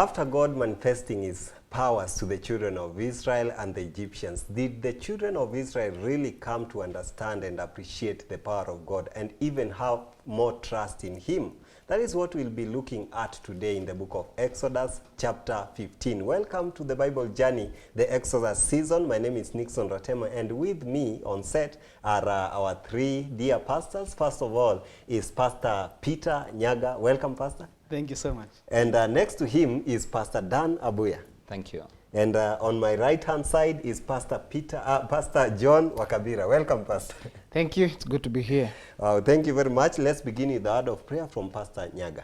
after God manifesting his powers to the children of Israel and the Egyptians, did the children of Israel really come to understand and appreciate the power of God and even have more trust in him? That is what we'll be looking at today in the book of Exodus chapter 15. Welcome to the Bible Journey, the Exodus season. My name is Nixon Ratemo, and with me on set are our three dear pastors. First of all is Pastor Peter Nyagah. Welcome, Pastor. Thank you so much. And next to him is Pastor Dan Abuya. Thank you. And on my right-hand side is Pastor John Kabira. Welcome, Pastor. Thank you. It's good to be here. Thank you very much. Let's begin with the word of prayer from Pastor Nyagah.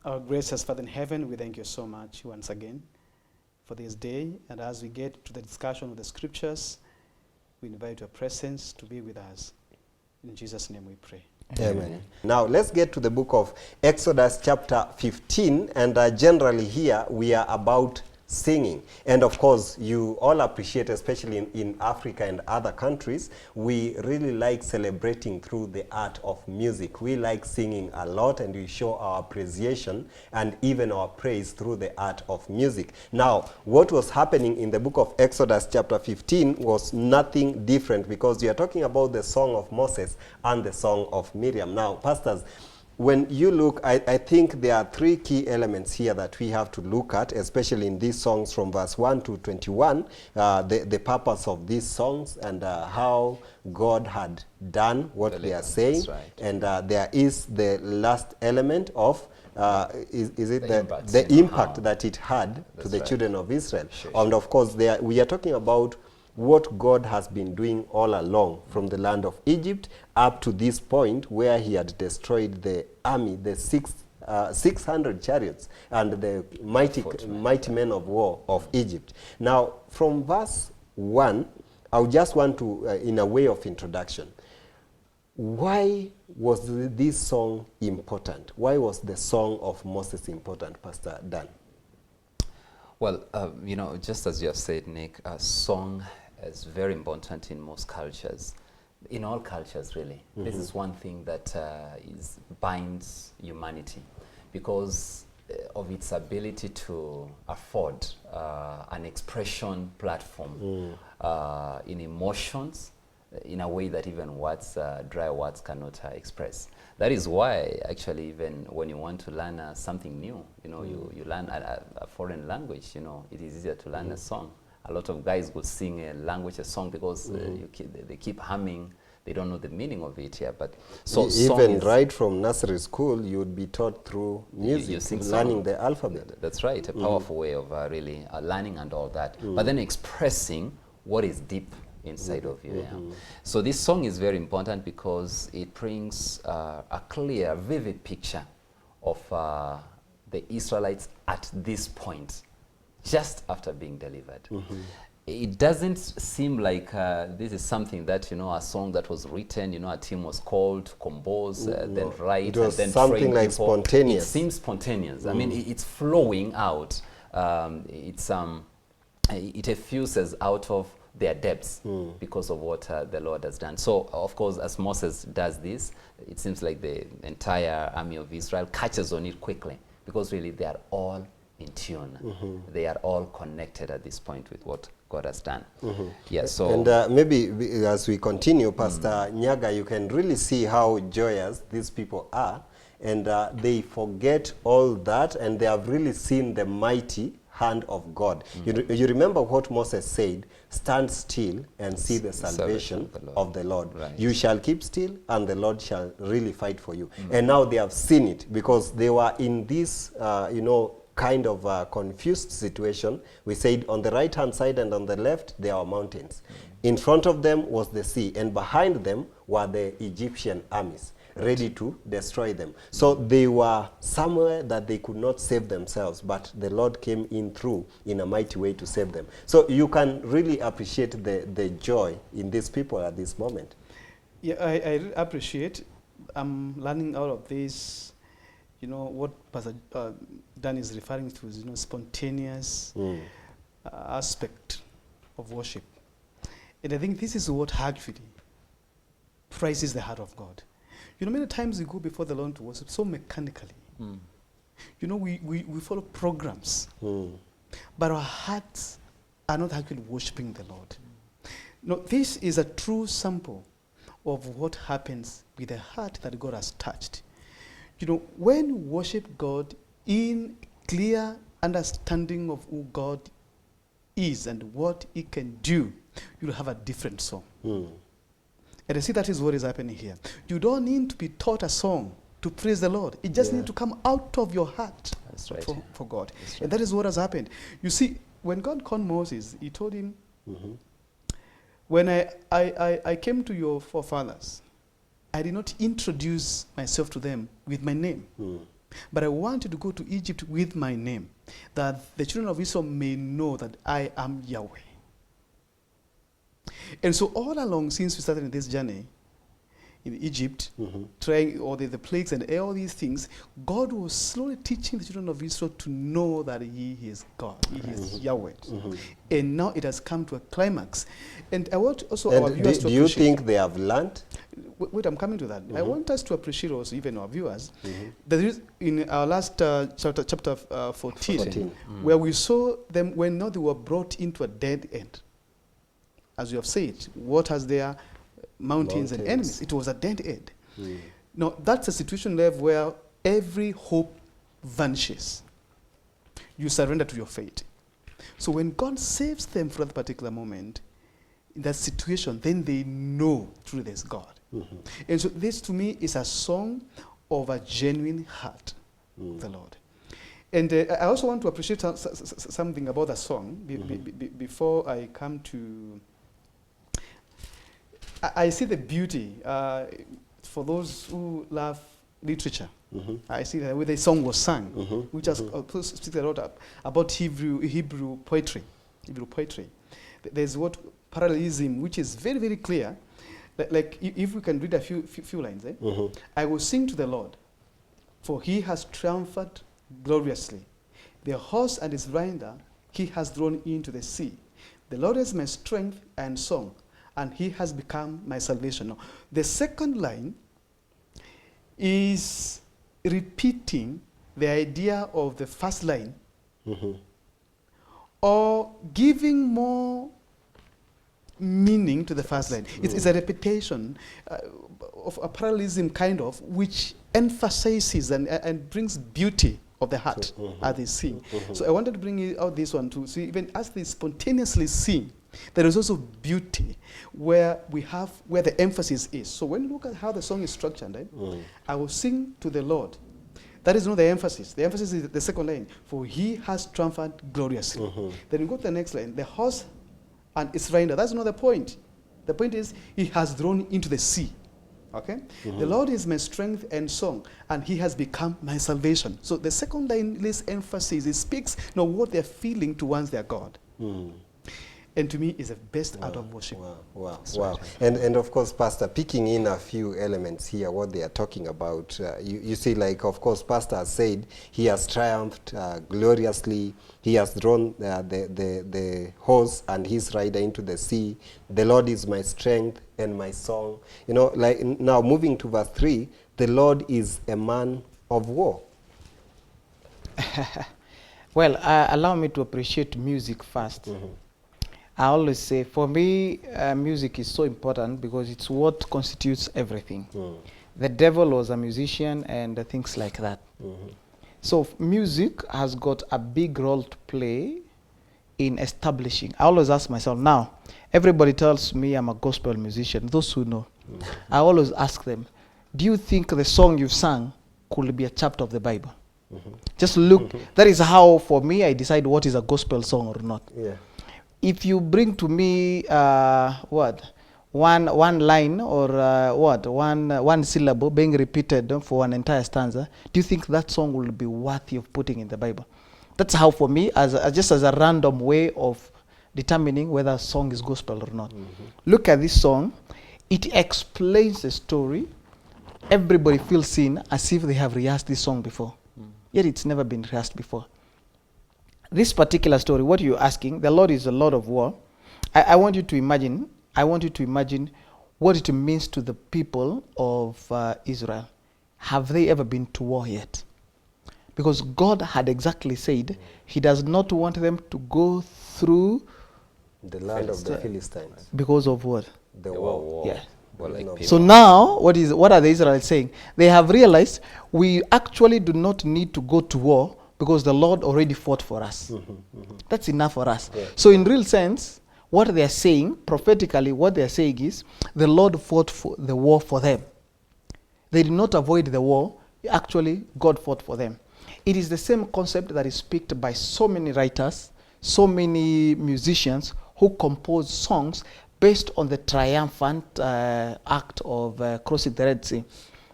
Our gracious Father in heaven, we thank you so much once again for this day. And as we get to the discussion of the scriptures, we invite your presence to be with us. In Jesus' name we pray. Amen. Now let's get to the book of Exodus chapter 15, and generally here we are about singing. And of course you all appreciate, especially in Africa and other countries, we really like celebrating through the art of music. We like singing a lot, and we show our appreciation and even our praise through the art of music. Now what was happening in the book of Exodus chapter 15 was nothing different, because we are talking about the song of Moses and the song of Miriam. Now, pastors, when you look, I think there are three key elements here that we have to look at, especially in these songs from verse 1 to 21, the purpose of these songs and how God had done what they are saying. Right. And there is the last element of is it the impact that it had to the children of Israel. Sure. And of course, we are talking about what God has been doing all along from the land of Egypt up to this point where he had destroyed the army, the 600 chariots and the mighty men of war of Egypt. Now, from verse 1, I just want to, in a way of introduction, why was this song important? Why was the song of Moses important, Pastor Dan? Well, you know, just as you have said, Nick, a song is very important in most cultures, in all cultures really. Mm-hmm. This is one thing that binds humanity because of its ability to afford an expression platform in emotions in a way that even words, dry words cannot express. That is why actually even when you want to learn something new, you know, you learn a foreign language, you know, it is easier to learn a song. A lot of guys would sing a song because they keep humming. They don't know the meaning of it here. But so even right from nursery school, you would be taught through music, learning the alphabet. That's right, a powerful way of really learning and all that. But then expressing what is deep inside of you. Yeah. So this song is very important because it brings a clear, vivid picture of the Israelites at this point, just after being delivered. It doesn't seem like this is something that, you know, a song that was written, you know, a team was called to compose, then write, it was and then something like people. Spontaneous. It seems spontaneous. I mean, it's flowing out. It effuses out of their depths because of what the Lord has done. So, of course, as Moses does this, it seems like the entire army of Israel catches on it quickly, because really they are all in tune. They are all connected at this point with what God has done. Yeah, so and maybe as we continue, Pastor Nyagah, you can really see how joyous these people are, and they forget all that, and they have really seen the mighty hand of God. You remember what Moses said, stand still and see the salvation of the Lord. Right. You shall keep still and the Lord shall really fight for you. And now they have seen it, because they were in this, you know, kind of confused situation. We said on the right hand side and on the left there are mountains. In front of them was the sea, and behind them were the Egyptian armies ready to destroy them. So they were somewhere that they could not save themselves, but the Lord came in through in a mighty way to save them. So you can really appreciate the joy in these people at this moment. Yeah, I appreciate. I'm learning out of this, you know, what Pastor Dan is referring to is, you know, spontaneous aspect of worship. And I think this is what actually prizes the heart of God. You know, many times we go before the Lord to worship so mechanically. You know, we follow programs, but our hearts are not actually worshiping the Lord. No, this is a true sample of what happens with the heart that God has touched. You know, when you worship God in clear understanding of who God is and what He can do, you'll have a different song. And I see that is what is happening here. You don't need to be taught a song to praise the Lord. It just needs to come out of your heart. That's right. For God. That's right. And that is what has happened. You see, when God called Moses, He told him, when I came to your forefathers, I did not introduce myself to them with my name. But I wanted to go to Egypt with my name, that the children of Israel may know that I am Yahweh. And so all along, since we started in this journey in Egypt, trying all the plagues and all these things, God was slowly teaching the children of Israel to know that He is God, He is Yahweh. And now it has come to a climax. And I want also our viewers to do you think they have learned? Wait, I'm coming to that. I want us to appreciate also, even our viewers, that there is in our last chapter 14, where we saw them when now they were brought into a dead end. As you have said, what has their mountains and enemies? It was a dead end. Now, that's a situation level where every hope vanishes. You surrender to your fate. So when God saves them for that particular moment, in that situation, then they know truly there's God. And so this to me is a song of a genuine heart, the Lord. And I also want to appreciate something about the song before I come to... I see the beauty for those who love literature. I see that way the song was sung, which has speaks a lot about Hebrew poetry. There's what parallelism, which is very, very clear. Like if we can read a few lines, I will sing to the Lord, for He has triumphed gloriously. The horse and his rider He has thrown into the sea. The Lord is my strength and song, and He has become my salvation. Now, the second line is repeating the idea of the first line, or giving more meaning to the first line. It's a repetition of a parallelism kind of, which emphasizes and brings beauty of the heart as they sing. So I wanted to bring out this one to see, even as they spontaneously sing, there is also beauty where the emphasis is. So when you look at how the song is structured, right? I will sing to the Lord. That is not the emphasis. The emphasis is the second line, for He has triumphed gloriously. Then you go to the next line, the horse and its rider. That's not the point. The point is He has thrown into the sea. Okay? The Lord is my strength and song, and He has become my salvation. So the second line lays emphasis. It speaks what they're feeling towards their God. And to me, is the best art of worship. Wow. And of course, Pastor, picking in a few elements here, what they are talking about, you see, like, of course, Pastor has said, He has triumphed gloriously. He has thrown the horse and his rider into the sea. The Lord is my strength and my song. You know, like now moving to verse 3, the Lord is a man of war. Well, allow me to appreciate music first. I always say, for me, music is so important because it's what constitutes everything. The devil was a musician and things like that. So music has got a big role to play in establishing. I always ask myself, now, everybody tells me I'm a gospel musician, those who know. I always ask them, do you think the song you've sung could be a chapter of the Bible? Just look, that is how, for me, I decide what is a gospel song or not. If you bring to me one line or one syllable being repeated for an entire stanza, do you think that song will be worthy of putting in the Bible? That's how, for me, just as a random way of determining whether a song is gospel or not. Look at this song. It explains the story. Everybody feels seen as if they have rehearsed this song before. Yet it's never been rehearsed before. This particular story, what you're asking, the Lord is a Lord of war. I want you to imagine what it means to the people of Israel. Have they ever been to war yet? because God had exactly said he does not want them to go through The land of the Philistines. because of what? The They war. were war. Yeah. Were like people. So now, what are the Israelites saying? They have realized we actually do not need to go to war because the Lord already fought for us. That's enough for us. Yeah. So in real sense, what they are saying, prophetically, what they are saying is, the Lord fought for the war for them. They did not avoid the war. Actually, God fought for them. It is the same concept that is picked by so many writers, so many musicians who compose songs based on the triumphant act of crossing the Red Sea.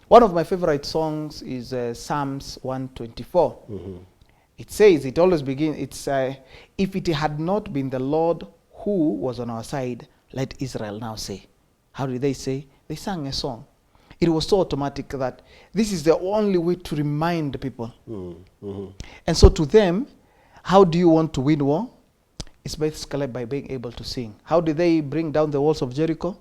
One of my favorite songs is Psalms 124. It says, it always begins, it's, if it had not been the Lord who was on our side, let Israel now say. How did they say? They sang a song. It was so automatic that this is the only way to remind people. And so to them, how do you want to win war? It's basically by being able to sing. How did they bring down the walls of Jericho?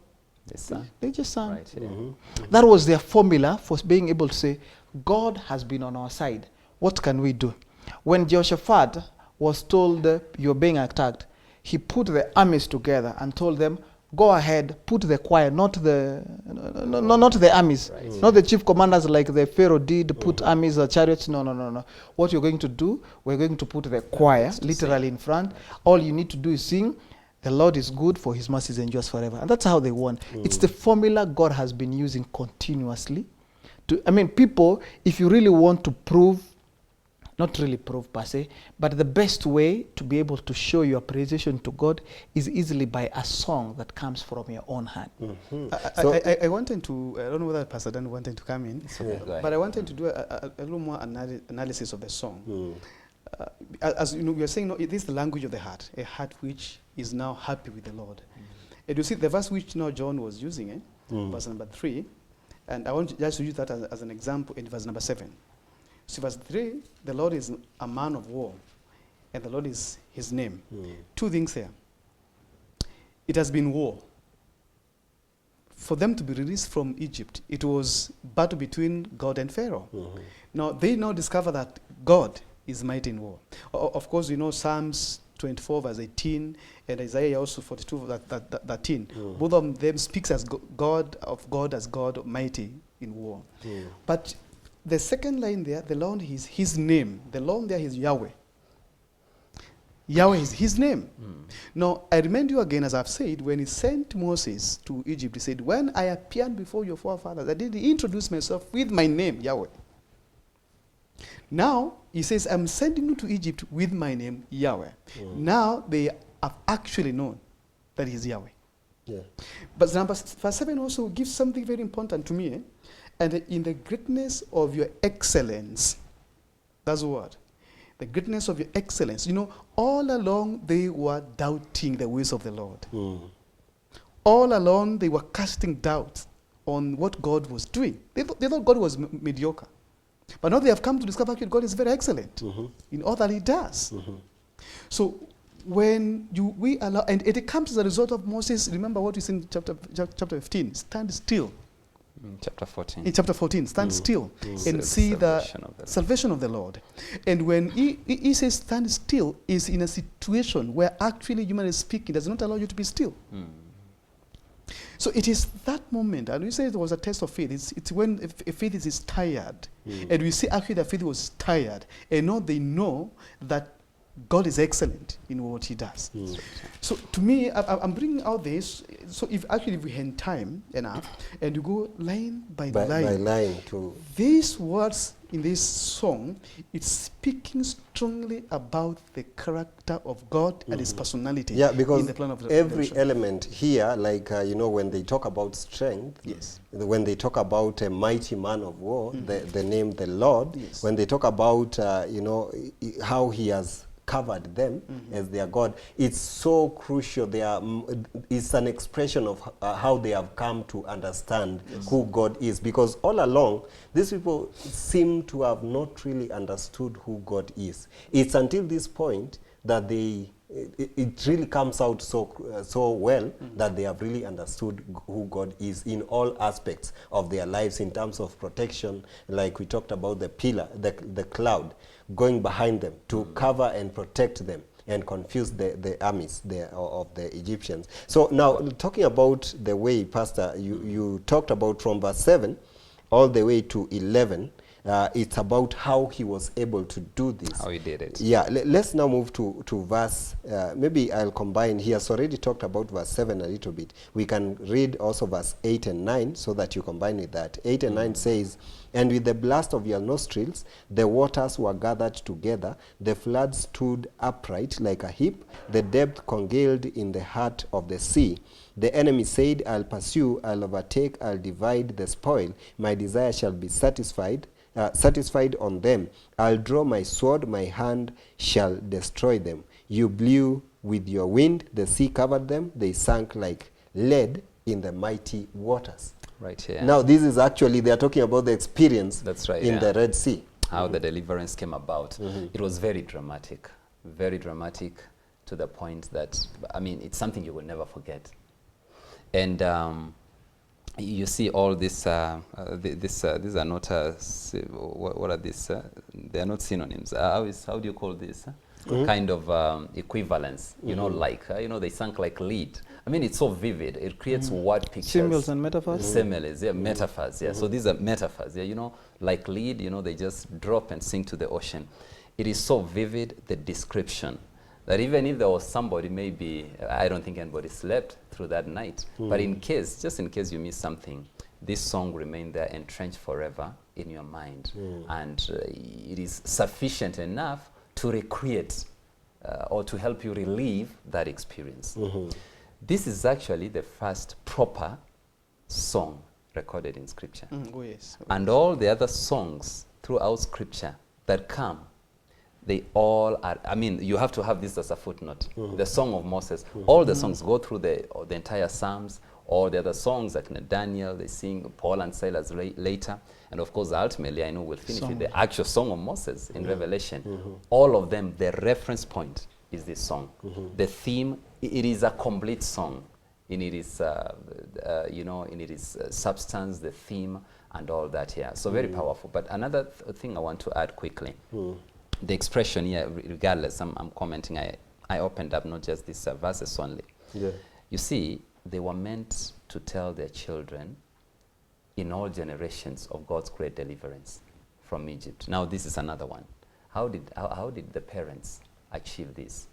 They sang. They just sang. Right, yeah. That was their formula for being able to say, God has been on our side. What can we do? When Jehoshaphat was told you're being attacked, he put the armies together and told them, go ahead, put the choir, not the armies, not the chief commanders like the Pharaoh did, put armies or chariots. No. What you're going to do, we're going to put the choir literally in front. All you need to do is sing, the Lord is good, for his mercies endures forever. And that's how they won. It's the formula God has been using continuously. People, if you really want to prove, not really prove per se, but the best way to be able to show your appreciation to God is easily by a song that comes from your own heart. I wanted to, I don't know whether Pastor Dan wanted to come in, Okay, go ahead. but I wanted to do a little more analysis of the song. As you know, we are saying, no, it is the language of the heart, a heart which is now happy with the Lord. And you see the verse which now John was using, verse number 3, and I want just to use that as an example in verse number 7. So verse 3, the Lord is a man of war, and the Lord is his name. Two things here. It has been war. For them to be released from Egypt, it was battle between God and Pharaoh. Now, they now discover that God is mighty in war. Of course, you know Psalms 24 verse 18 and Isaiah also 42 verse 13. Both of them speaks as God as God mighty in war. But the second line there, the Lord is his name. The Lord there is Yahweh. Yahweh is his name. Now, I remind you again, as I've said, when he sent Moses to Egypt, he said, when I appeared before your forefathers, I did introduce myself with my name, Yahweh. Now, he says, I'm sending you to Egypt with my name, Yahweh. Now, they have actually known that he's Yahweh. But verse 7 also gives something very important to me. And in the greatness of your excellence, that's the word. The greatness of your excellence. You know, all along they were doubting the ways of the Lord. All along they were casting doubt on what God was doing. They thought God was mediocre. But now they have come to discover that God is very excellent in all that he does. So when we allow, and it comes as a result of Moses, remember what we see in chapter 15, stand still. In chapter 14. In chapter 14, stand still and see the salvation of the Lord. And when he says stand still, is in a situation where actually, humanly speaking, does not allow you to be still. So it is that moment, and we say it was a test of faith. It's when faith is tired. And we see actually that faith was tired. And now they know that God is excellent in what he does. So to me, I'm bringing out this. So if we had time enough, and you go line by line to these words in this song, it's speaking strongly about the character of God and his personality. Yeah, because in the plan of every element here, like when they talk about strength, when they talk about a mighty man of war, the name the Lord, when they talk about how he has covered them as their God, it's so crucial. It's an expression of how they have come to understand who God is, because all along these people seem to have not really understood who God is. It's until this point that they it really comes out so well that they have really understood who God is in all aspects of their lives, in terms of protection, like we talked about the pillar, the cloud going behind them to cover and protect them and confuse the armies of the Egyptians. So now, talking about the way, Pastor, you talked about from verse 7 all the way to 11, it's about how he was able to do this. How he did it. Yeah, let's now move to verse, maybe I'll combine. He has already talked about verse 7 a little bit. We can read also verse 8 and 9 so that you combine with that. 8 and 9 says, "And with the blast of your nostrils, the waters were gathered together, the flood stood upright like a heap, the depth congealed in the heart of the sea. The enemy said, I'll pursue, I'll overtake, I'll divide the spoil. My desire shall be satisfied on them. I'll draw my sword, my hand shall destroy them. You blew with your wind, the sea covered them, they sank like lead in the mighty waters." Right here. Now, this is actually, they are talking about the experience That's right, in the Red Sea. How the deliverance came about. It was very dramatic to the point that, I mean, it's something you will never forget. And you see all this, these are not, what are these? They are not synonyms. How do you call this? Kind of equivalence, you know, like, they sank like lead. I mean, it's so vivid. It creates word pictures. Symbols and metaphors? Similes, yeah, metaphors, yeah. So these are metaphors, yeah, like lead, they just drop and sink to the ocean. It is so vivid, the description, that even if there was somebody, maybe, I don't think anybody slept through that night. But just in case you miss something, this song remained there entrenched forever in your mind. And it is sufficient enough to recreate or to help you relive that experience. This is actually the first proper song recorded in Scripture. Oh, yes. And all the other songs throughout Scripture that come, they all are, I mean, you have to have this as a footnote. The Song of Moses, all the songs go through the entire Psalms, all the other songs like Daniel, they sing, Paul and Silas later. And of course, ultimately, I know we'll finish with the actual Song of Moses in Revelation. All of them, the reference point is this song. The theme, it is a complete song in its, in its substance, the theme, and all that here. So very powerful. But another thing I want to add quickly, the expression here, regardless, I'm commenting, I opened up not just these verses only. Yeah. You see, they were meant to tell their children in all generations of God's great deliverance from Egypt. Now this is another one. How did the parents achieve this?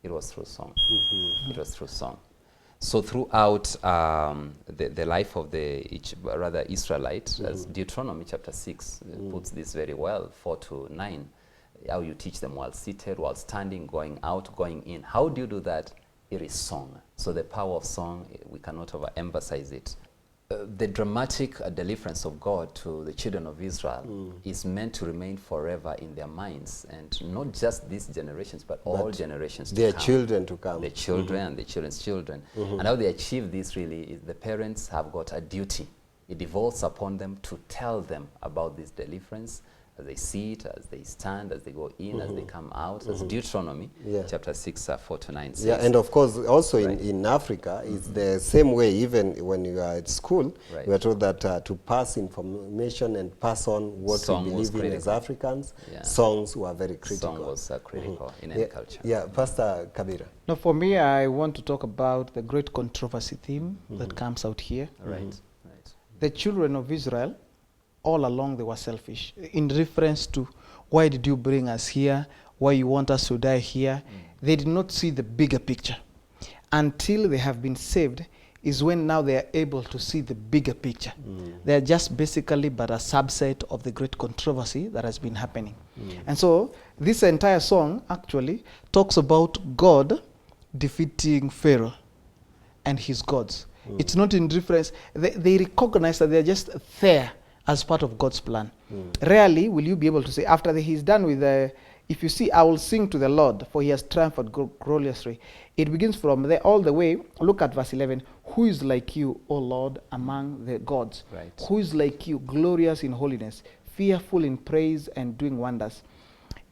It was through song. It was through song. So throughout the life of the Israelite, as Deuteronomy chapter 6 puts this very well, 4-9, how you teach them while seated, while standing, going out, going in. How do you do that? It is song. So the power of song, we cannot overemphasize it. The dramatic deliverance of God to the children of Israel is meant to remain forever in their minds, and not just these generations, but all generations to come. Their children to come. The children and the children's children. And how they achieve this really is the parents have got a duty. It devolves upon them to tell them about this deliverance as they see it, as they stand, as they go in, as they come out, as Deuteronomy chapter 6, 4-9 says. Yeah, and of course, also in Africa, it's the same way. Even when you are at school, we are told that to pass information and pass on what we believe in as Africans, songs were very critical. Song was critical in any culture. Yeah, Pastor Kabira. Now, for me, I want to talk about the great controversy theme that comes out here. Right. The children of Israel, all along they were selfish, in reference to why did you bring us here, why you want us to die here. They did not see the bigger picture. Until they have been saved is when now they are able to see the bigger picture. They are just basically but a subset of the great controversy that has been happening. And so this entire song actually talks about God defeating Pharaoh and his gods. It's not in reference, they recognize that they are just there as part of God's plan. Rarely will you be able to say, after he's done with if you see, I will sing to the Lord, for he has triumphed gloriously. It begins from there all the way. Look at verse 11. Who is like you, O Lord, among the gods? Right. Who is like you, glorious in holiness, fearful in praise and doing wonders?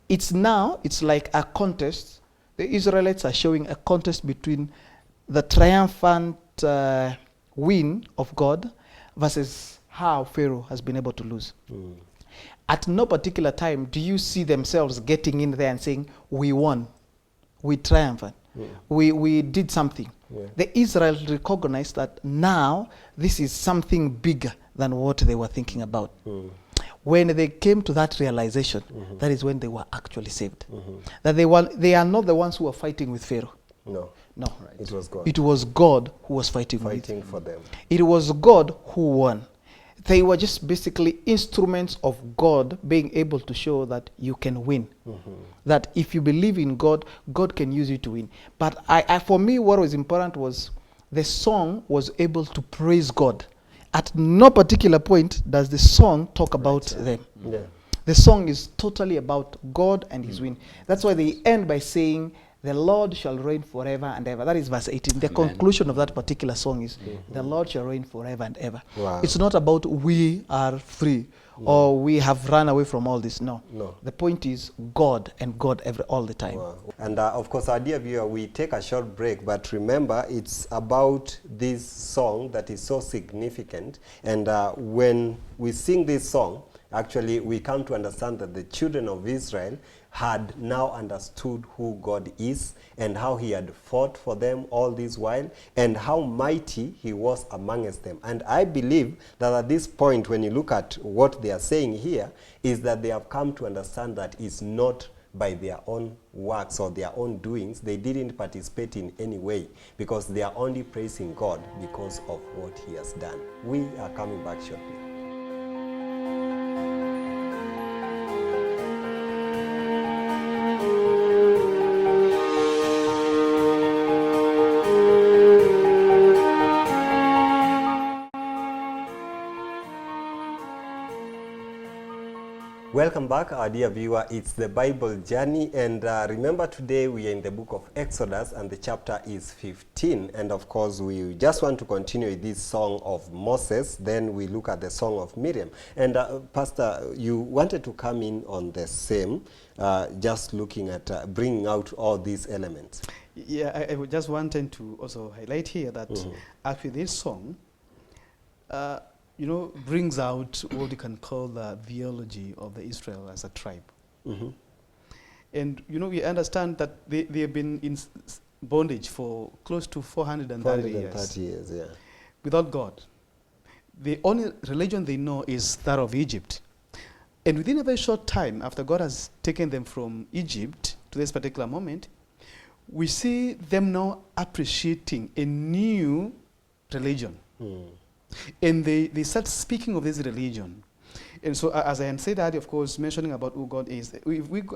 It's like a contest the Israelites are showing a contest between the triumphant win of God versus how Pharaoh has been able to lose. At no particular time do you see themselves getting in there and saying, we won, we triumphed, we did something. The Israel recognized that now this is something bigger than what they were thinking about. When they came to that realization, that is when they were actually saved. That they are not the ones who were fighting with Pharaoh. No. No. Right. It was God. It was God who was fighting for them. It was God who won. They were just basically instruments of God being able to show that you can win. That if you believe in God, God can use you to win. But for me, what was important was the song was able to praise God. At no particular point does the song talk about them. Yeah. The song is totally about God and his win. That's why they end by saying, the Lord shall reign forever and ever. That is verse 18. The conclusion of that particular song is, the Lord shall reign forever and ever. Wow. It's not about we are free or we have run away from all this. No. The point is God and God all the time. Wow. And of course, our dear viewer, we take a short break, but remember, it's about this song that is so significant. And when we sing this song, actually, we come to understand that the children of Israel had now understood who God is and how he had fought for them all this while and how mighty he was amongst them. And I believe that at this point, when you look at what they are saying here, is that they have come to understand that it's not by their own works or their own doings. They didn't participate in any way because they are only praising God because of what he has done. We are coming back shortly. Welcome back, our dear viewer. It's the Bible Journey, and remember, today we are in the book of Exodus, and the chapter is 15. And of course, we just want to continue with this song of Moses. Then we look at the song of Miriam. And Pastor, you wanted to come in on the same, just looking at bringing out all these elements. Yeah, I just wanted to also highlight here that actually this song, brings out what you can call the theology of the Israel as a tribe. And, we understand that they have been in bondage for close to 430 years. 430 years, yeah. Without God. The only religion they know is that of Egypt. And within a very short time, after God has taken them from Egypt to this particular moment, we see them now appreciating a new religion. And they start speaking of this religion. And so, as I said that, of course, mentioning about who God is,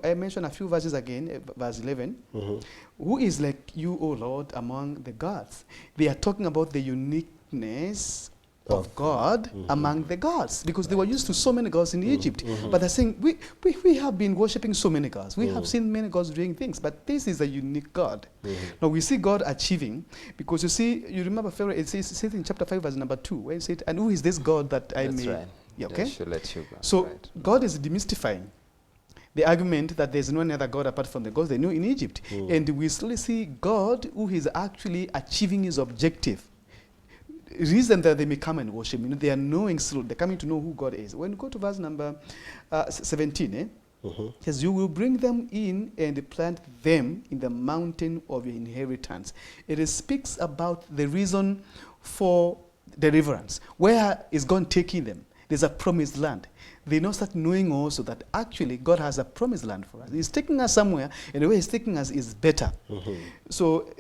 I mention a few verses again, verse 11. Who is like you, O Lord, among the gods? They are talking about the uniqueness of God among the gods, because they were used to so many gods in Egypt. But they're saying, we have been worshipping so many gods. We have seen many gods doing things, but this is a unique God. Now we see God achieving, because you remember Pharaoh, it says in chapter 5 verse number 2, where it said, and who is this God that I may... Right. Yeah, okay? Should let you go. So right. God is demystifying the argument that there's no other God apart from the gods they knew in Egypt. And we slowly see God who is actually achieving his objective. Reason that they may come and worship, they are knowing slowly, they're coming to know who God is. When you go to verse number 17, it says, you will bring them in and plant them in the mountain of your inheritance. It speaks about the reason for deliverance. Where is God taking them? There's a promised land. They now start knowing also that actually God has a promised land for us. He's taking us somewhere, and the way he's taking us is better. So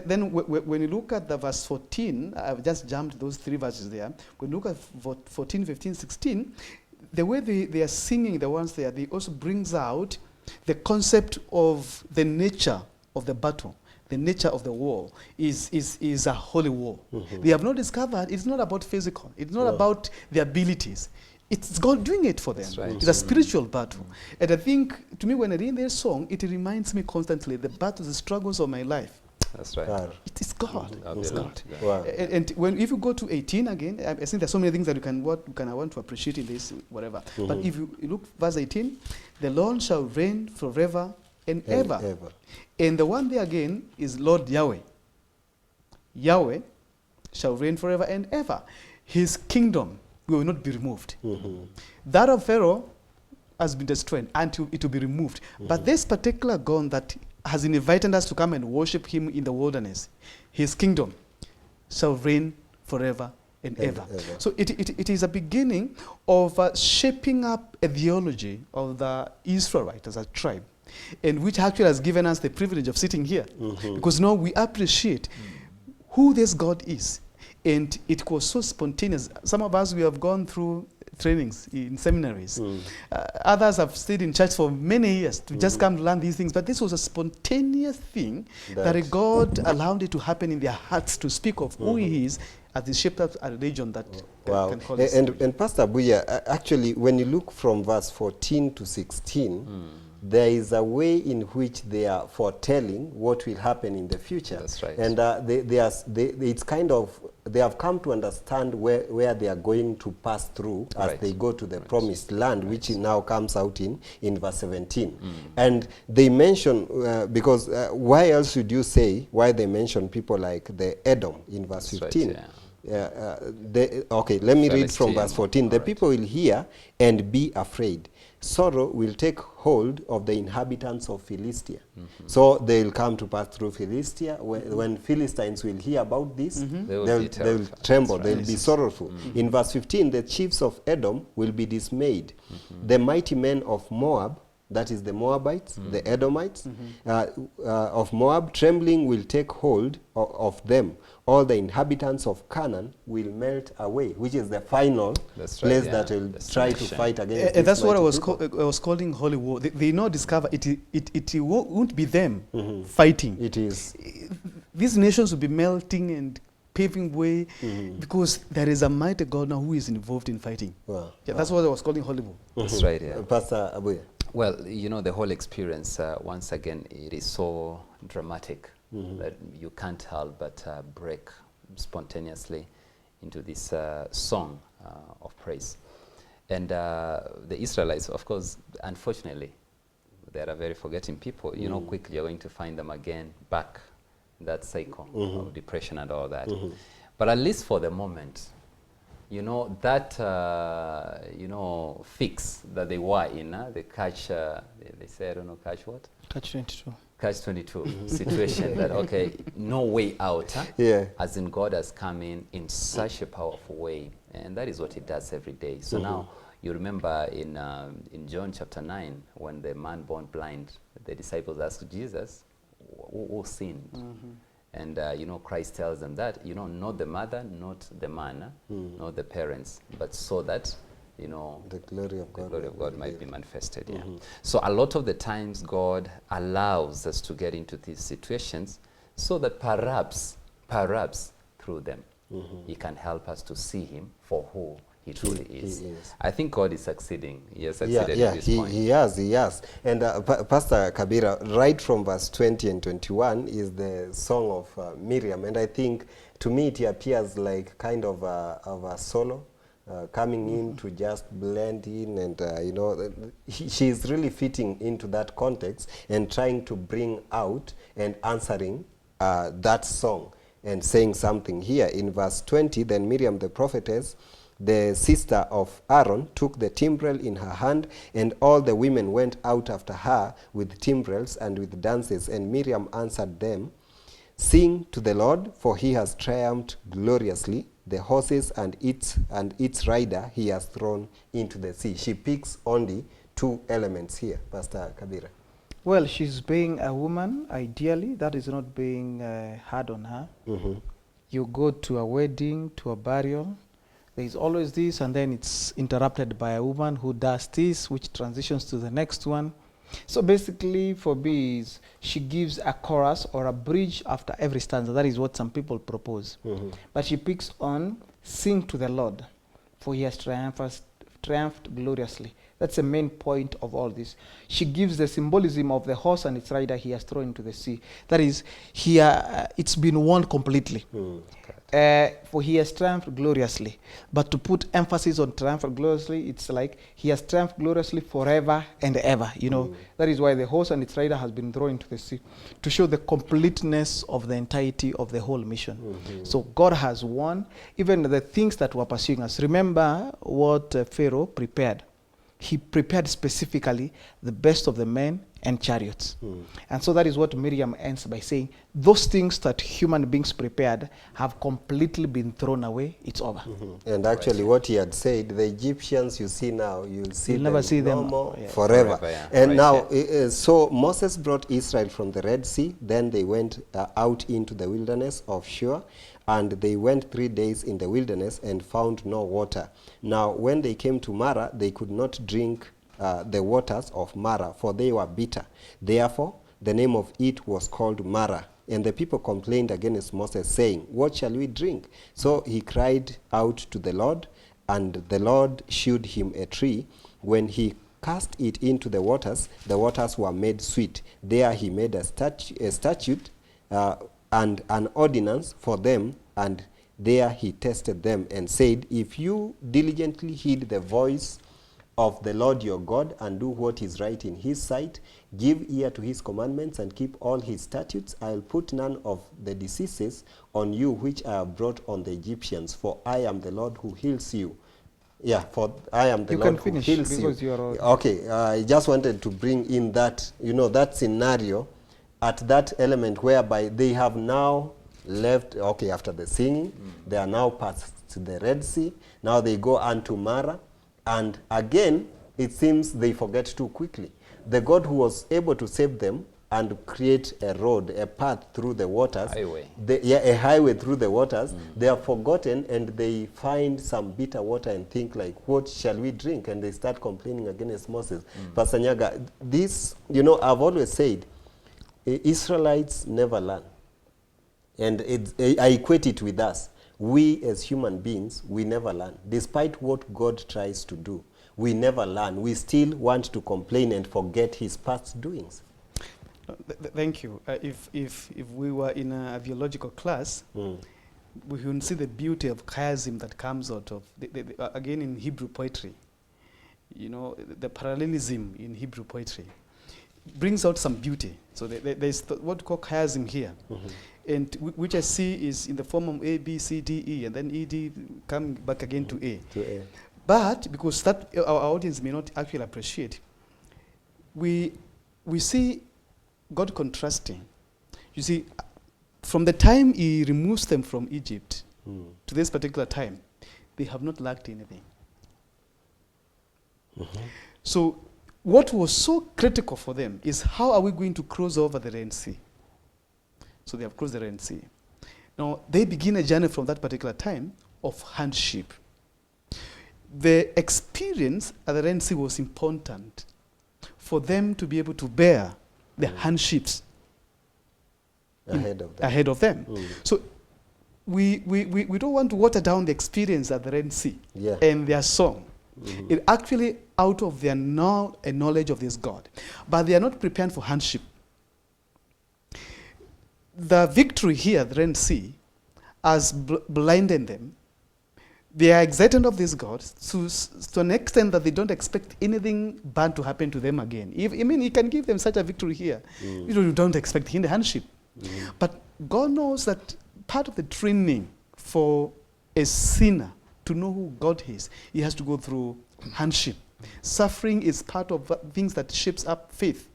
then when you look at the verse 14, I've just jumped those three verses there. When you look at 14, 15, 16, the way they are singing the ones there, they also brings out the concept of the nature of the battle. The nature of the war is a holy war. They have not discovered it's not about physical. It's not about the abilities. It's God doing it for them. Right. It's a spiritual battle. And I think, to me, when I read this song, it reminds me constantly the battles, the struggles of my life. That's right. It is God. It's God. Wow. And if you go to 18 again, I think there's so many things that I want to appreciate in this, whatever. But if you look verse 18, the Lord shall reign forever and ever. And the one there again is Lord Yahweh. Yahweh shall reign forever and ever. His kingdom will not be removed. That of Pharaoh has been destroyed until it will be removed. But this particular God that has invited us to come and worship him in the wilderness, his kingdom shall reign forever and ever. So it is a beginning of shaping up a theology of the Israelites as a tribe, and which actually has given us the privilege of sitting here. Because now we appreciate who this God is. And it was so spontaneous. Some of us, we have gone through trainings in seminaries. Others have stayed in church for many years to just come to learn these things. But this was a spontaneous thing that God allowed it to happen in their hearts to speak of who he is as he shaped up a religion that can call it. And Pastor Abuya, actually, when you look from verse 14 to 16, there is a way in which they are foretelling what will happen in the future. That's right. And it's kind of, they have come to understand where they are going to pass through as they go to the promised land, which now comes out in verse 17. And they mention, because why else would you say, why they mention people like the Edom in verse 15? Okay, let me read from verse 14. The people will hear and be afraid. Sorrow will take hold of the inhabitants of Philistia. So they will come to pass through Philistia. When Philistines will hear about this, they will tremble, they will be sorrowful. In verse 15, the chiefs of Edom will be dismayed. The mighty men of Moab, that is the Moabites, the Edomites, of Moab, trembling will take hold of them. All the inhabitants of Canaan will melt away, which is the final place that will try to fight against. And that's what I was calling holy war. They now discover it won't be them fighting. It is. These nations will be melting and paving way because there is a mighty God now who is involved in fighting. That's what I was calling holy war. That's right, yeah. Pastor Abuya. Well, you know, the whole experience, once again, it is so dramatic that you can't help but break spontaneously into this song of praise. And the Israelites, of course, unfortunately, they are very forgetting people. You know, quickly you're going to find them again back in that cycle of depression and all that. But at least for the moment, you know, that, you know, fix that they were in, the catch, they say, I don't know, catch what? Catch 22. Catch 22 situation that, okay, no way out. As in God has come in such a powerful way. And that is what he does every day. So now, you remember in John chapter 9, when the man born blind, the disciples asked Jesus, who sinned? And, you know, Christ tells them that, you know, not the mother, not the man, not the parents, but so that, you know, the glory of God, might be manifested. So a lot of the times God allows us to get into these situations so that perhaps through them, he can help us to see him for who he truly is. I think God is succeeding. He has succeeded at this point. He has. And Pastor Kabira, right from verse 20 and 21 is the song of Miriam. And I think, to me, it appears like kind of a solo coming in to just blend in. And, you know, she is really fitting into that context and trying to bring out and answering that song and saying something here. In verse 20, then Miriam the prophetess, the sister of Aaron, took the timbrel in her hand, and all the women went out after her with timbrels and with dances. And Miriam answered them, "Sing to the Lord, for he has triumphed gloriously. The horses and its rider he has thrown into the sea." She picks only two elements here, Pastor Kabira. Well, she's being a woman, ideally. That is not being hard on her. You go to a wedding, to a burial, there is always this, and then it's interrupted by a woman who does this, which transitions to the next one. So basically, for me, she gives a chorus or a bridge after every stanza. That is what some people propose. But she picks on, "Sing to the Lord, for he has triumphed gloriously." That's the main point of all this. She gives the symbolism of the horse and its rider he has thrown into the sea. That is, it's been won completely. For he has triumphed gloriously. But to put emphasis on triumphed gloriously, it's like he has triumphed gloriously forever and ever. You know, that is why the horse and its rider has been thrown into the sea, to show the completeness of the entirety of the whole mission. So God has won even the things that were pursuing us. Remember what Pharaoh prepared. He prepared specifically the best of the men and chariots. And so that is what Miriam ends by saying, those things that human beings prepared have completely been thrown away. It's over. And actually what he had said, the Egyptians you see now, you'll never see them no more forever. And now, so Moses brought Israel from the Red Sea, then they went out into the wilderness of Shur, and they went 3 days in the wilderness and found no water. Now, when they came to Marah, they could not drink the waters of Marah, for they were bitter. Therefore, the name of it was called Marah. And the people complained against Moses, saying, what shall we drink? So he cried out to the Lord, and the Lord shewed him a tree. When he cast it into the waters were made sweet. There he made a statute and an ordinance for them, and there he tested them and said, if you diligently heed the voice of the Lord your God and do what is right in his sight, give ear to his commandments and keep all his statutes, I will put none of the diseases on you which I have brought on the Egyptians, for I am the Lord who heals you. Yeah, for I am the Lord who heals you. Okay, I just wanted to bring in that, you know, that scenario at that element whereby they have now left, okay, after the singing, they are now past the Red Sea. Now they go unto Marah. And again, it seems they forget too quickly. The God who was able to save them and create a road, a path through the waters, a highway through the waters, they are forgotten, and they find some bitter water and think like, what shall we drink? And they start complaining against Moses. Pastor Nyagah, this, you know, I've always said, Israelites never learn. And I equate it with us. We as human beings, we never learn. Despite what God tries to do, we never learn. We still want to complain and forget his past doings. Thank you. If we were in a theological class, we would see the beauty of chiasm that comes out of, again in Hebrew poetry, you know, the parallelism in Hebrew poetry brings out some beauty. So there's what we call chiasm here. And which I see is in the form of A, B, C, D, E, and then E, D coming back again to A. But because that our audience may not actually appreciate, we see God contrasting. You see, from the time he removes them from Egypt to this particular time, they have not lacked anything. So what was so critical for them is, how are we going to cross over the Red Sea? So they have crossed the Red Sea. Now, they begin a journey from that particular time of handship. The experience at the Red Sea was important for them to be able to bear the handships ahead of them. So we don't want to water down the experience at the Red Sea and their song. It actually out of their knowledge of this God. But they are not prepared for handship. The victory here at the Red Sea has blinded them. They are excited of this God to an extent that they don't expect anything bad to happen to them again. He can give them such a victory here. You don't expect in the handship. But God knows that part of the training for a sinner to know who God is, he has to go through handship. Suffering is part of things that shapes up faith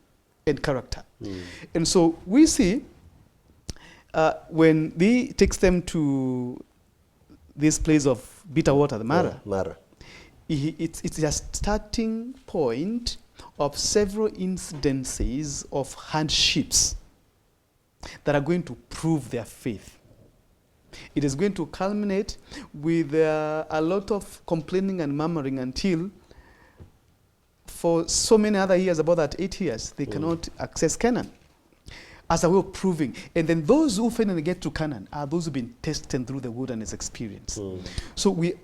and character. And so we see when he takes them to this place of bitter water, the Marah, it's a starting point of several incidences of hardships that are going to prove their faith. It is going to culminate with a lot of complaining and murmuring until, for so many other years, about that 8 years, they cannot access Canaan as a way of proving. And then those who finally get to Canaan are those who've been tested through the wilderness experience. So the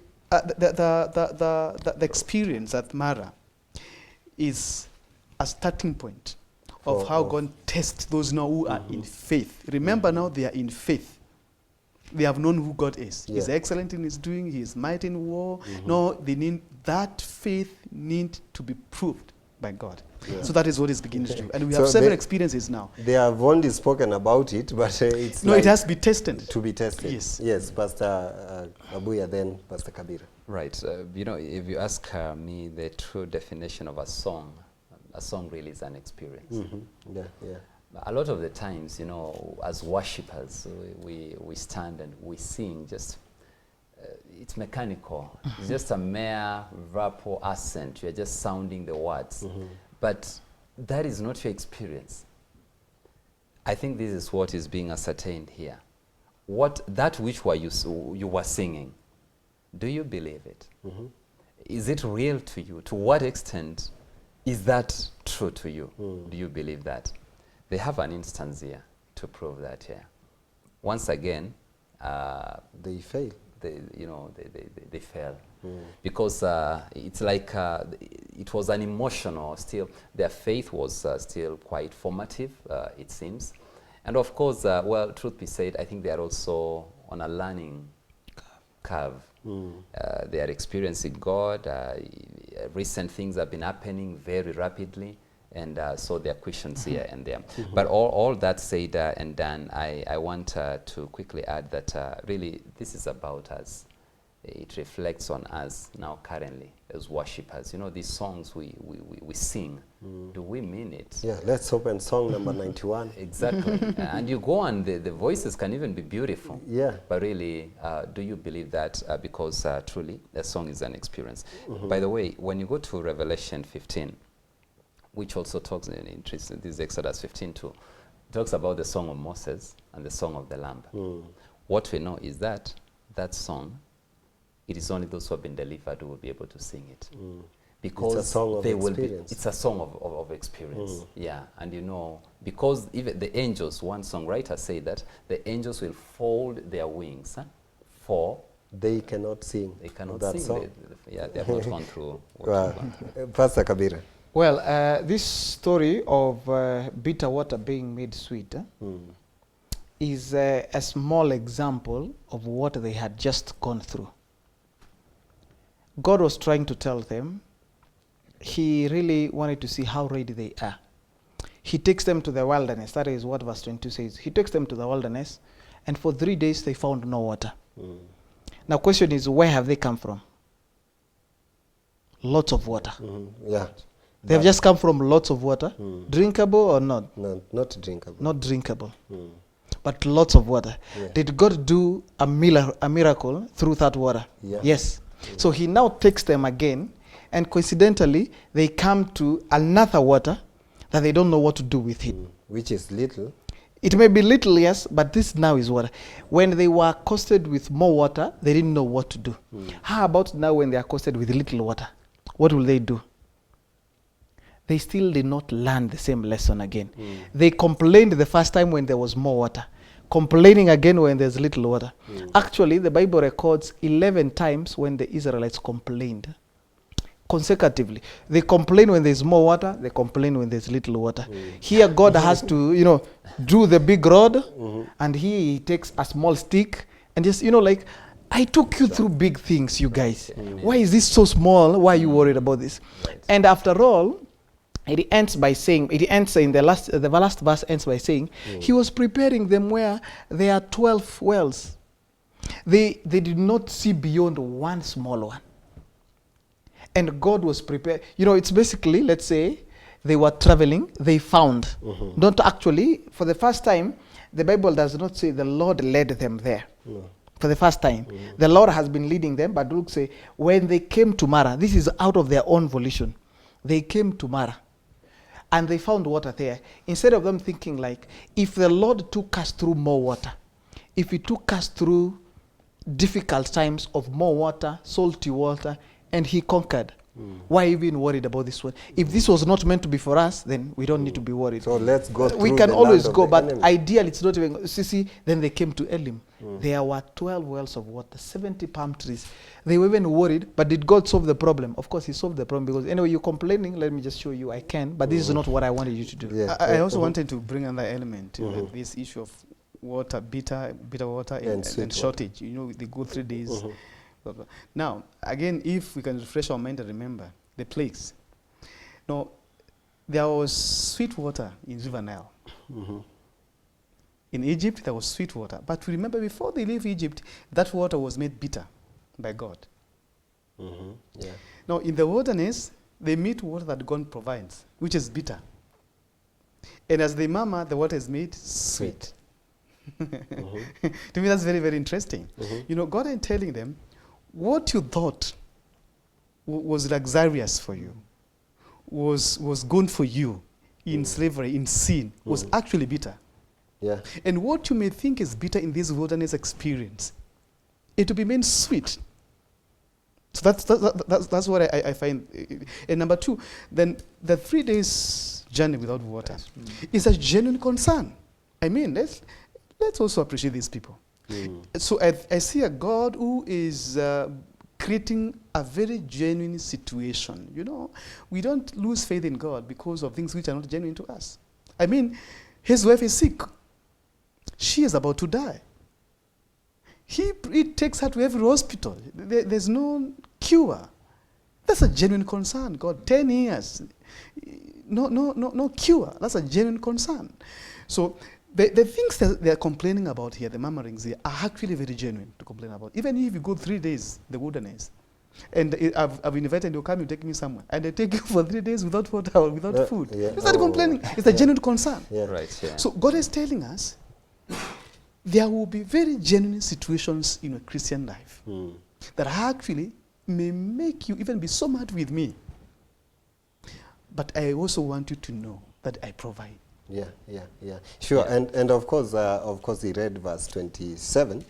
experience at Marah is a starting point of For- how of- God tests those now who are in faith. Remember now they are in faith. They have known who God is. He's Yeah. excellent in his doing. He is mighty in war. No, they need that faith need to be proved by God. Yeah. So that is what is beginning to do. And we So have several they- experiences now. They have only spoken about it, but it's No, like it has to be tested. to be tested. Yes. Yes, Pastor Abuya, then Pastor Kabira. Right. You know, if you ask me the true definition of a song really is an experience. Yeah, yeah. A lot of the times, you know, as worshippers, we stand and we sing just, it's mechanical. It's just a mere verb or accent. You're just sounding the words. But that is not your experience. I think this is what is being ascertained here. That which you were singing, do you believe it? Is it real to you? To what extent is that true to you? Do you believe that? They have an instance here to prove that here. Once again, They fail. they fell. Because it's like it was an emotional, still, their faith was still quite formative, it seems. And of course, well, truth be said, I think they are also on a learning curve. They are experiencing God. Recent things have been happening very rapidly. And so there are questions here and there. But all that said and done, I want to quickly add that really this is about us. It reflects on us now currently as worshippers. You know, these songs we sing, do we mean it? Yeah, let's open song number 91. Exactly. And you go on, the voices can even be beautiful. Yeah. But really, do you believe that? Because truly, a song is an experience. By the way, when you go to Revelation 15, which also talks in interest, this is Exodus 15 too, talks about the song of Moses and the song of the Lamb. What we know is that song, it is only those who have been delivered who will be able to sing it. Because It's a song of they will experience. it's a song of experience. Yeah, and you know, because even the angels, one songwriter said that the angels will fold their wings for They cannot sing. they cannot that sing. song. They have not gone through what Wow. we've gone through. Pastor Kabira. Well, this story of bitter water being made sweet is a small example of what they had just gone through. God was trying to tell them, he really wanted to see how ready they are. He takes them to the wilderness. That is what verse 22 says. He takes them to the wilderness, and for 3 days they found no water. Now, question is, where have they come from? Lots of water. Yeah. They have just come from lots of water. Drinkable or not? No, not drinkable. Not drinkable. But lots of water. Yeah. Did God do a miracle through that water? Yeah. Yes. So he now takes them again, and coincidentally, they come to another water that they don't know what to do with it. Which is little. It may be little, yes, but this now is water. When they were accosted with more water, they didn't know what to do. How about now when they are accosted with little water? What will they do? They still did not learn the same lesson again. They complained the first time when there was more water, complaining again when there's little water. Actually, the Bible records 11 times when the Israelites complained consecutively. They complain when there's more water, they complain when there's little water. Here God has to, do the big rod, and he takes a small stick and just, like, I took you through big things, you guys. Why is this so small? Why are you worried about this? Right. And after all, it ends by saying, the last verse ends by saying, he was preparing them where there are 12 wells. They did not see beyond one small one. And God was prepared. It's basically, let's say, they were traveling, they found. Not actually, for the first time, the Bible does not say the Lord led them there. No. For the first time. The Lord has been leading them, but look, say, when they came to Mara, this is out of their own volition. They came to Mara, and they found water there. Instead of them thinking like, if the Lord took us through more water, if he took us through difficult times of more water, salty water, and he conquered, why even worried about this one? If this was not meant to be for us, then we don't need to be worried. So let's go through We can the always land of go, the but enemy. ideally it's not even, see, then they came to Elim. there were 12 wells of water, 70 palm trees. They were even worried, but did God solve the problem? Of course, he solved the problem, because anyway, you're complaining, let me just show you I can, but this is not what I wanted you to do. Yeah. I also wanted to bring another element to this issue of water, bitter water and shortage. You know, they go 3 days. Blah, blah. Now, again, if we can refresh our mind and remember the plagues. Now, there was sweet water in River Nile. In Egypt, there was sweet water. But remember, before they leave Egypt, that water was made bitter by God. Yeah. Now, in the wilderness, they meet water that God provides, which is bitter. And as they murmur, the water is made sweet. To me, that's very, very interesting. You know, God is telling them, what you thought was luxurious for you, was good for you in slavery, in sin, was actually bitter. Yeah. And what you may think is bitter in this wilderness experience, it will be made sweet. So that's what I find. And number two, then the 3 days journey without water is a genuine concern. I mean, let's also appreciate these people. So I see a God who is creating a very genuine situation. You know, we don't lose faith in God because of things which are not genuine to us. I mean, his wife is sick. She is about to die. He takes her to every hospital. There's no cure. That's a genuine concern. God, 10 years, no cure. That's a genuine concern. So the things that they're complaining about here, the murmurings here, are actually very genuine to complain about. Even if you go 3 days in the wilderness, and I've invited you, come, you take me somewhere, and they take you for 3 days without water or without food. Yeah. It's not complaining. It's a genuine concern. Yeah. Right, yeah. So God is telling us there will be very genuine situations in a Christian life that actually may make you even be so mad with me. But I also want you to know that I provide. Yeah. Sure. Yeah. And of course, he read verse 27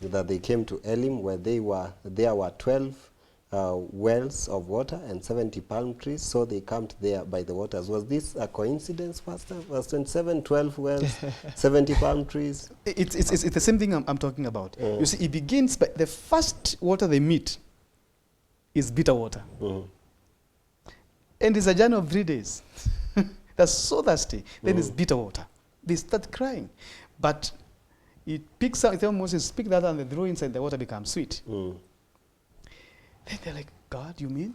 that they came to Elim, where there were 12 wells of water and 70 palm trees, so they camped there by the waters. Was this a coincidence, Pastor? Verse 27, 12 wells, 70 palm trees? It's the same thing I'm talking about. You see, it begins by the first water they meet is bitter water. And it's a journey of 3 days. They're so thirsty. Then it's bitter water. They start crying. But it picks up, it tells Moses, pick that and they throw inside, the water becomes sweet. Then they're like, God, you mean?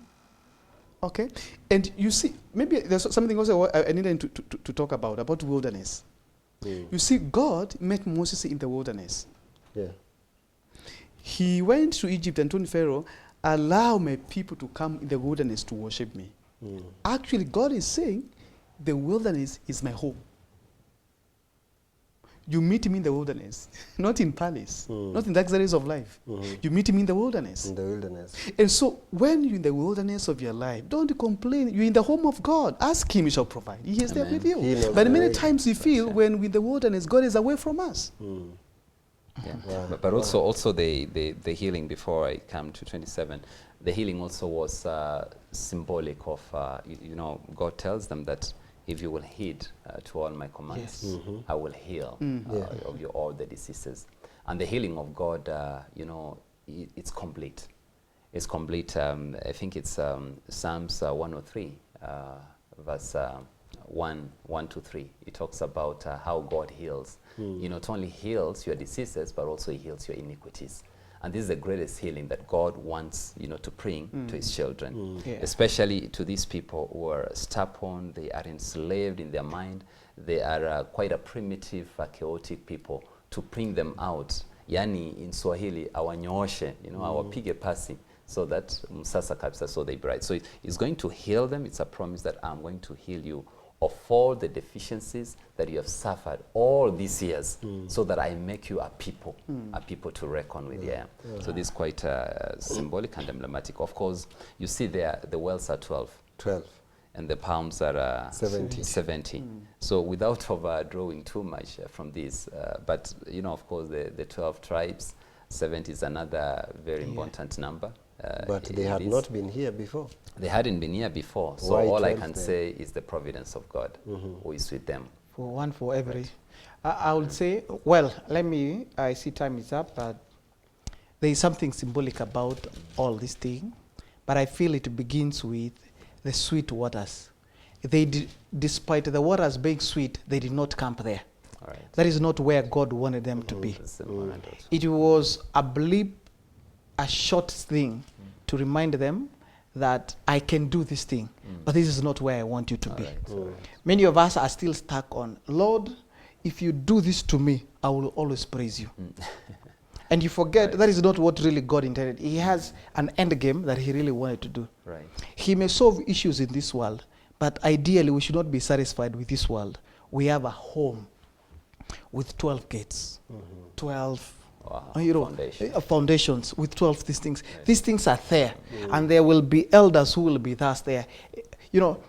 Okay. And you see, maybe there's something also I needed to talk about wilderness. You see, God met Moses in the wilderness. Yeah. He went to Egypt and told Pharaoh, allow my people to come in the wilderness to worship me. Actually, God is saying, the wilderness is my home. You meet him in the wilderness, not in palace, not in the luxuries of life. You meet him in the wilderness. In the wilderness. And so when you're in the wilderness of your life, don't complain. You're in the home of God. Ask him, he shall provide. He is there with you. But many times we feel when we're in the wilderness, God is away from us. Yeah. Wow. But also the healing, before I come to 27, the healing also was symbolic of, you know, God tells them that if you will heed to all my commands, I will heal of you all the diseases. And the healing of God, you know, it's complete. It's complete. I think it's Psalms 103, verse 1 to 3. It talks about how God heals. He not only heals your diseases, but also he heals your iniquities. And this is the greatest healing that God wants, you know, to bring to his children, especially to these people who are stubborn, they are enslaved in their mind, they are quite a primitive, chaotic people, to bring them out. Yani in Swahili, awanyooshe, you know, awapige pasi, so that msasa kabisa, so they bright. So it's going to heal them. It's a promise that I'm going to heal you of all the deficiencies that you have suffered all these years, so that I make you a people to reckon with. So this is quite symbolic and emblematic. Of course, you see there the wells are 12. And the palms are 70. So without overdrawing too much from this, but you know, of course, the 12 tribes, 70 is another very important number. But they had not been here before. They hadn't been here before. So Why all I 12 can then? say is the providence of God who is with them For one for every. I would say, well, I see time is up, but there is something symbolic about all this thing, but I feel it begins with the sweet waters. Despite the waters being sweet, they did not camp there. All right. That is not where God wanted them to be. That's important. It was a blip, a short thing to remind them that I can do this thing, but this is not where I want you to be. Many of us are still stuck on, Lord, if you do this to me, I will always praise you. And you forget that is not what really God intended. He has an end game that he really wanted to do. Right. He may solve issues in this world, but ideally we should not be satisfied with this world. We have a home with 12 gates, 12 foundations with 12 these things. Right. These things are there, and there will be elders who will be thus there. You know,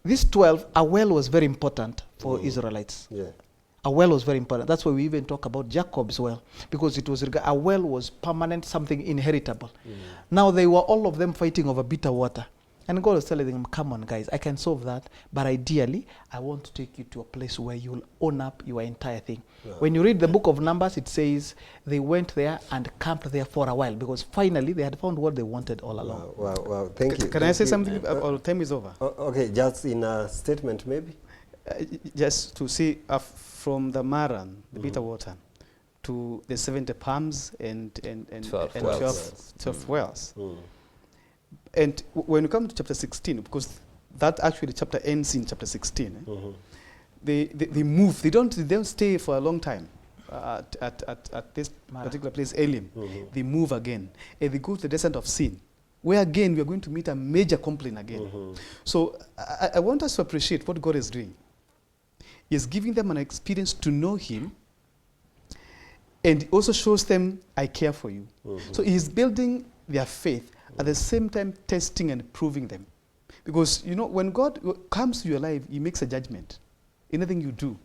these 12, a well was very important for Israelites. Yeah. A well was very important. That's why we even talk about Jacob's well, because it was a well was permanent, something inheritable. Now they were all of them fighting over bitter water. And God was telling them, come on guys, I can solve that, but ideally, I want to take you to a place where you'll own up your entire thing. When you read the book of Numbers, it says they went there and camped there for a while, because finally they had found what they wanted all along. Wow, thank you. Can I say something? Or time is over. Okay, just in a statement maybe? Just to see from the Maran, the bitter water, to the 70 palms and 12 wells. And when you come to chapter 16, because that actually chapter ends in chapter 16, they move. They don't stay for a long time at this particular place, Elim. They move again, and they go to the desert of Sin, where again we are going to meet a major complaint again. So I want us to appreciate what God is doing. He is giving them an experience to know Him, and also shows them, I care for you. So He is building their faith, at the same time testing and proving them. Because, you know, when God comes to your life, He makes a judgment. Anything you do.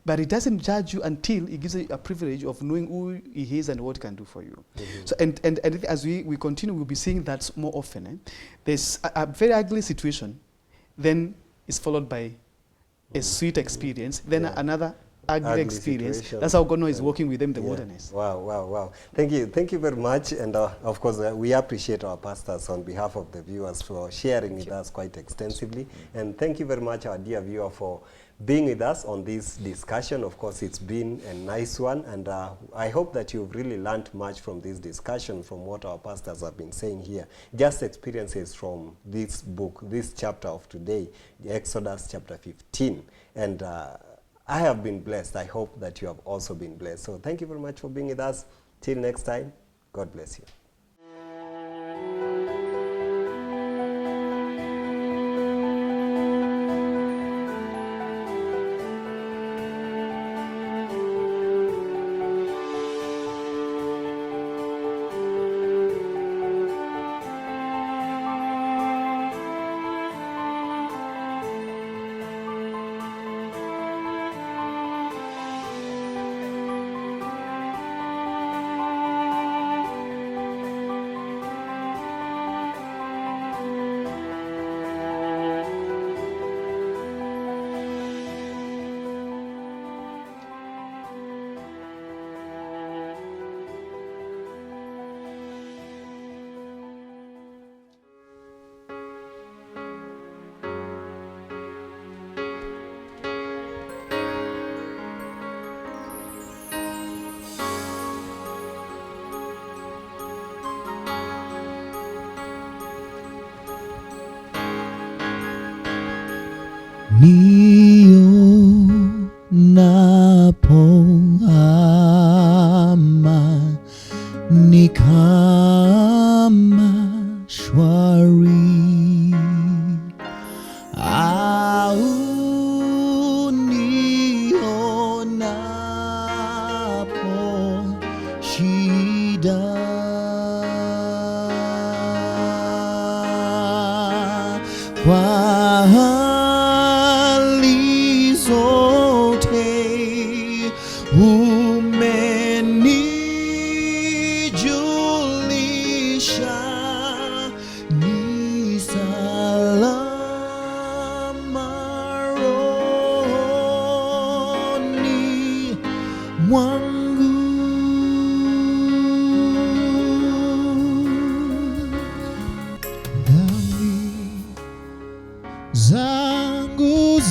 But He doesn't judge you until He gives you a privilege of knowing who He is and what He can do for you. So, and as we continue, we'll be seeing that more often. There's a very ugly situation, then it's followed by a sweet experience, then another ugly experience. Situation. That's how God knows He's working with them in the wilderness. Wow. Thank you very much. And of course, we appreciate our pastors on behalf of the viewers for sharing with us quite extensively. And thank you very much, our dear viewer, for being with us on this discussion. Of course, it's been a nice one. And I hope that you've really learned much from this discussion, from what our pastors have been saying here. Just experiences from this book, this chapter of today, the Exodus chapter 15. And I have been blessed. I hope that you have also been blessed. So thank you very much for being with us. Till next time, God bless you.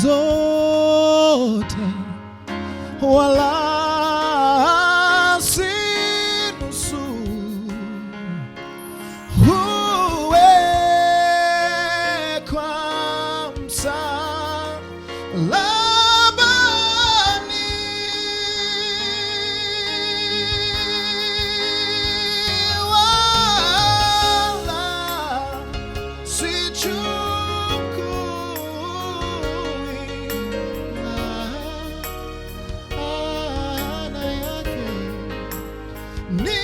zote wala si nusu, huwekwa msalabani, wala sichukui maana yake ni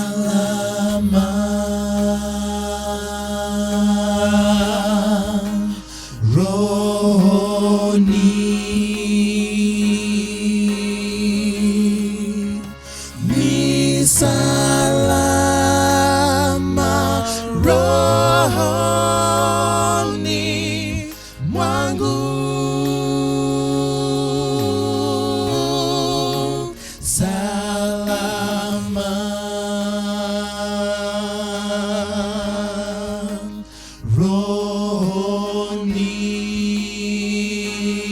salama, rohoni ni salama, rohoni mwangu. Salama,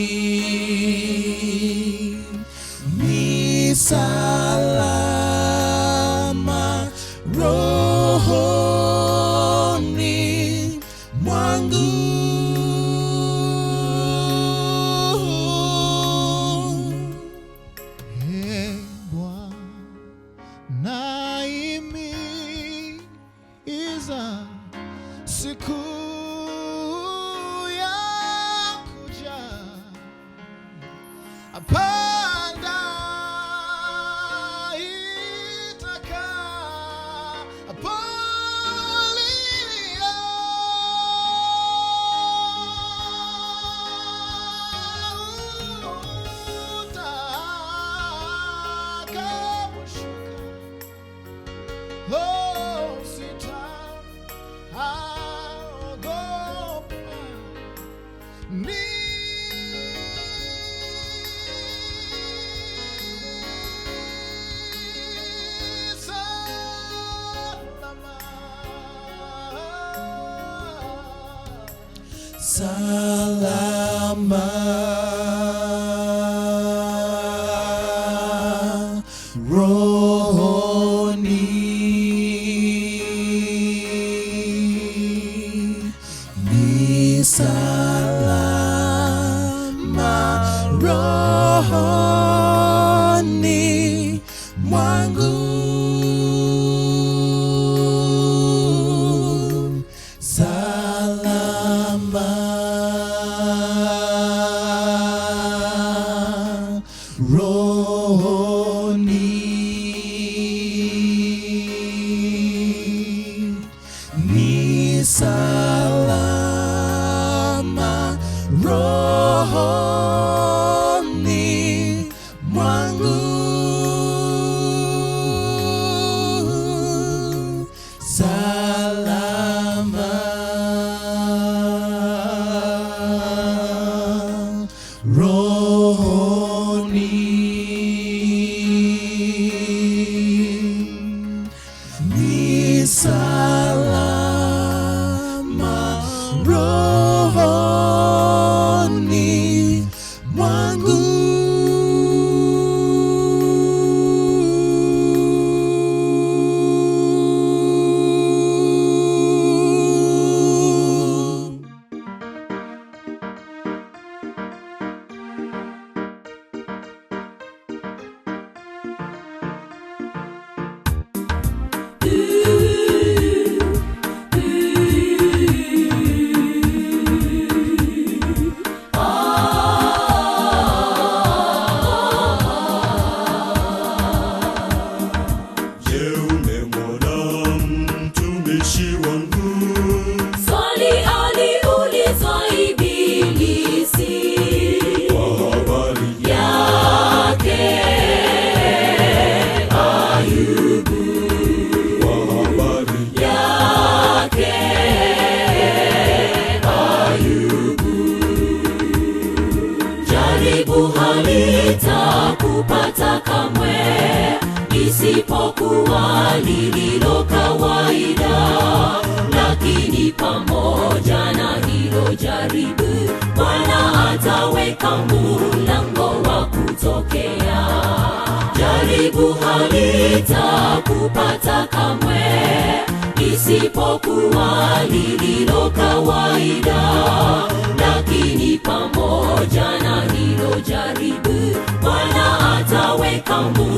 rohoni ni salama, rohoni mwangu. Ee Bwana, imiza siku ya kuja, apanda itakapolia, utakaposhuka, oh, sitaogopa, ni salama, rohoni ni salama, rohoni mwangu. Salama, rohoni ni salama, rohoni mwangu. Salama, rohoni ni salama, rohoni mwangu. isipokuwa lililo kawaida. Lakini pamoja na hilo jaribu, Bwana ataweka mlango wa kutokea. Jaribu halitakupata kamwe, isipokuwa lililo kawaida. Lakini pamoja na hilo jaribu, Bwana ataweka mlango